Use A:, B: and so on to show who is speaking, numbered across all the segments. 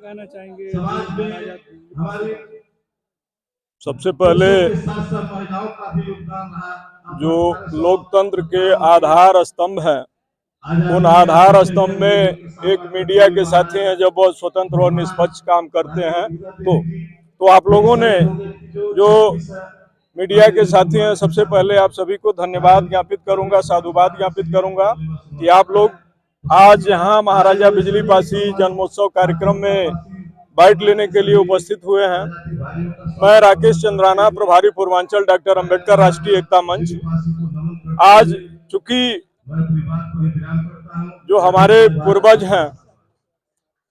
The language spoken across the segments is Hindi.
A: कहना चाहेंगे?
B: सबसे पहले जो लोकतंत्र के आधार स्तंभ हैं, उन आधार स्तंभ में एक मीडिया के साथी हैं जब वो स्वतंत्र और निष्पक्ष काम करते हैं तो आप लोगों ने जो मीडिया के साथी हैं, सबसे पहले आप सभी को धन्यवाद ज्ञापित करूंगा, साधुवाद ज्ञापित करूंगा कि आप लोग आज यहाँ महाराजा बिजली पासी जन्मोत्सव कार्यक्रम में बाइट लेने के लिए उपस्थित हुए हैं। मैं राकेश चंद्राना, प्रभारी पूर्वांचल डॉक्टर अंबेडकर राष्ट्रीय एकता मंच। आज चूंकि जो हमारे पूर्वज हैं,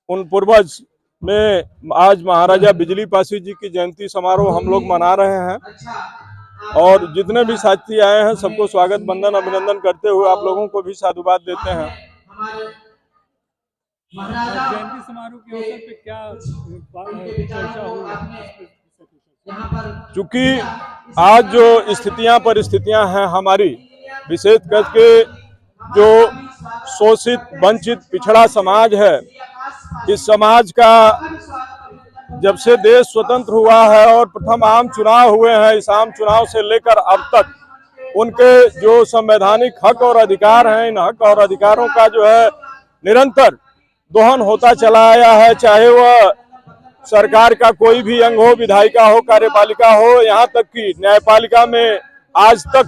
B: उन पूर्वज में आज महाराजा बिजली पासी जी की जयंती समारोह हम लोग मना रहे हैं और जितने भी साथी आए हैं सबको स्वागत बंदन अभिनंदन करते हुए आप लोगों को भी साधुवाद देते हैं।
A: जयंती समारोह के अवसर पे क्या चर्चा हुई?
B: चूंकि आज जो स्थितियां परिस्थितियां हैं हमारी, विशेष करके जो शोषित वंचित पिछड़ा समाज है, इस समाज का जब से देश स्वतंत्र हुआ है और प्रथम आम चुनाव हुए हैं, इस आम चुनाव से लेकर अब तक उनके जो संवैधानिक हक और अधिकार हैं, इन हक और अधिकारों का जो है निरंतर दोहन होता चला आया है। चाहे वह सरकार का कोई भी अंग हो, विधायिका हो, कार्यपालिका हो, यहाँ तक कि न्यायपालिका में आज तक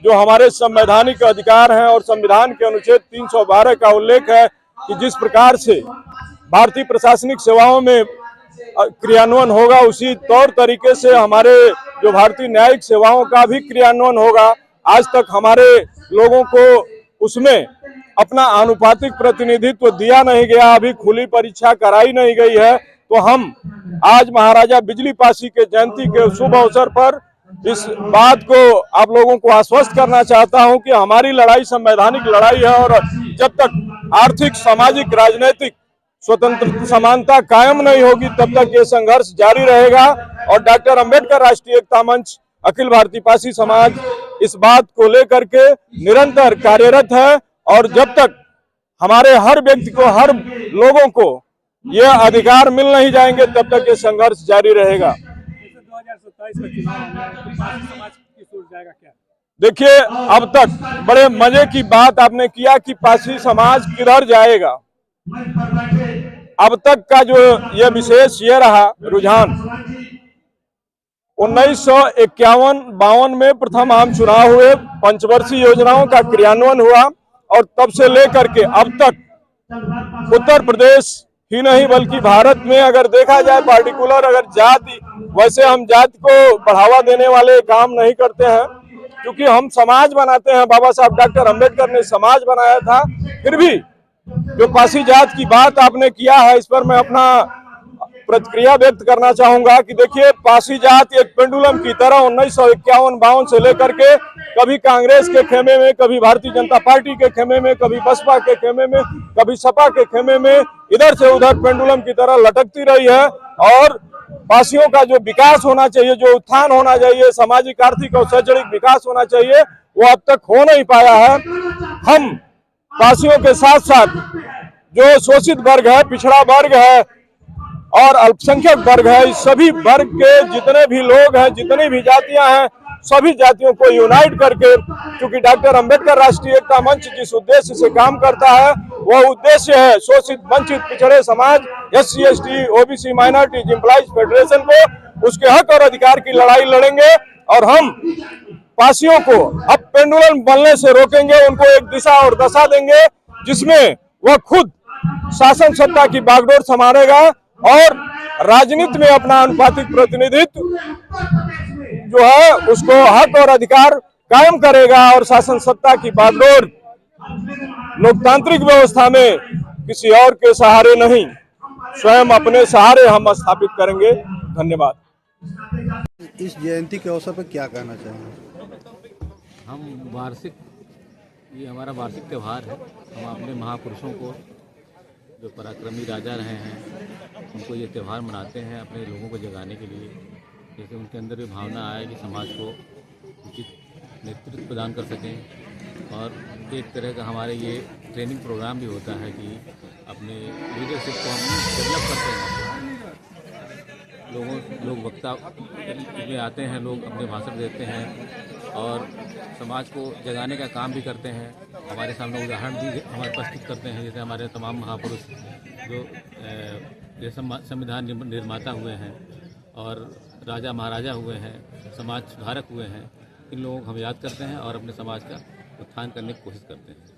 B: जो हमारे संवैधानिक अधिकार हैं और संविधान के अनुच्छेद 312 का उल्लेख है कि जिस प्रकार से भारतीय प्रशासनिक सेवाओं में क्रियान्वयन होगा, उसी तौर तरीके से हमारे जो भारतीय न्यायिक सेवाओं का भी क्रियान्वयन होगा। आज तक हमारे लोगों को उसमें अपना आनुपातिक प्रतिनिधित्व दिया नहीं गया, अभी खुली परीक्षा कराई नहीं गई है। तो हम आज महाराजा बिजली पासी के जयंती के शुभ अवसर पर इस बात को आप लोगों को आश्वस्त करना चाहता हूं कि हमारी लड़ाई संवैधानिक लड़ाई है और जब तक आर्थिक, सामाजिक, राजनीतिक स्वतंत्र समानता कायम नहीं होगी तब तक ये संघर्ष जारी रहेगा। और डॉक्टर अंबेडकर राष्ट्रीय एकता मंच, अखिल भारतीय पासी समाज इस बात को लेकर के निरंतर कार्यरत है और जब तक हमारे हर व्यक्ति को, हर लोगों को ये अधिकार मिल नहीं जाएंगे तब तक ये संघर्ष जारी रहेगा।
A: 2027 का चुनाव समाज की सोच जाएगा क्या?
B: देखिए, अब तक बड़े मजे की बात आपने किया कि पासी समाज किधर जाएगा। अब तक का जो ये विशेष ये रहा रुझान, 1951-52 में प्रथम आम चुनाव हुए, पंचवर्षीय योजनाओं का क्रियान्वयन हुआ और तब से लेकर के अब तक उत्तर प्रदेश ही नहीं बल्कि भारत में अगर देखा जाए पार्टिकुलर अगर जाति, वैसे हम जाति को बढ़ावा देने वाले काम नहीं करते हैं क्योंकि हम समाज बनाते हैं। बाबा साहब डॉक्टर अंबेडकर ने समाज बनाया था। फिर भी जो पासी जात की बात आपने किया है, इस पर मैं अपना प्रतिक्रिया व्यक्त करना चाहूंगा कि देखिए, पासी जात एक पेंडुलम की तरह 1951-52 से लेकर के कभी कांग्रेस के खेमे में, कभी भारतीय जनता पार्टी के खेमे में, कभी बसपा के खेमे में, कभी सपा के खेमे में, इधर से उधर पेंडुलम की तरह लटकती रही है। और पासियों का जो विकास होना चाहिए, जो उत्थान होना चाहिए, सामाजिक, आर्थिक और शैक्षणिक विकास होना चाहिए, वो अब तक हो नहीं पाया है। हम पासियों के साथ साथ जो शोषित वर्ग है, पिछड़ा वर्ग है और अल्पसंख्यक वर्ग है, इस सभी वर्ग के जितने भी लोग हैं, जितनी भी जातियां हैं, सभी जातियों को यूनाइट करके, क्योंकि डॉक्टर अंबेडकर राष्ट्रीय एकता मंच जिस उद्देश्य से काम करता है वह उद्देश्य है शोषित, वंचित, पिछड़े समाज, SC, ST, OBC, minorities, employees federation को उसके हक और अधिकार की लड़ाई लड़ेंगे और हम पासियों को अब पेंडुलम बनने से रोकेंगे, उनको एक दिशा और दशा देंगे जिसमें वह खुद शासन सत्ता की बागडोर संभालेगा और राजनीति में अपना अनुपातिक प्रतिनिधित्व जो है उसको हक और अधिकार कायम करेगा और शासन सत्ता की बागडोर लोकतांत्रिक व्यवस्था में किसी और के सहारे नहीं, स्वयं अपने सहारे हम स्थापित करेंगे। धन्यवाद।
C: इस जयंती के अवसर पर क्या कहना चाहेंगे?
D: ये हमारा वार्षिक त्यौहार है। हम अपने महापुरुषों को, जो पराक्रमी राजा रहे हैं, उनको ये त्यौहार मनाते हैं अपने लोगों को जगाने के लिए, जैसे उनके अंदर ये भावना आए कि समाज को उचित नेतृत्व प्रदान कर सकें। और एक तरह का हमारे ये ट्रेनिंग प्रोग्राम भी होता है कि अपने लीडरशिप को हम डेवलप करते हैं। लोग वक्ता में आते हैं, लोग अपने भाषण देते हैं और समाज को जगाने का काम भी करते हैं। हमारे सामने उदाहरण भी हमारे प्रस्तुत करते हैं, जैसे हमारे तमाम महापुरुष जो संविधान निर्माता हुए हैं और राजा महाराजा हुए हैं, समाज सुधारक हुए हैं, इन लोगों को हम याद करते हैं और अपने समाज का उत्थान करने की कोशिश करते हैं।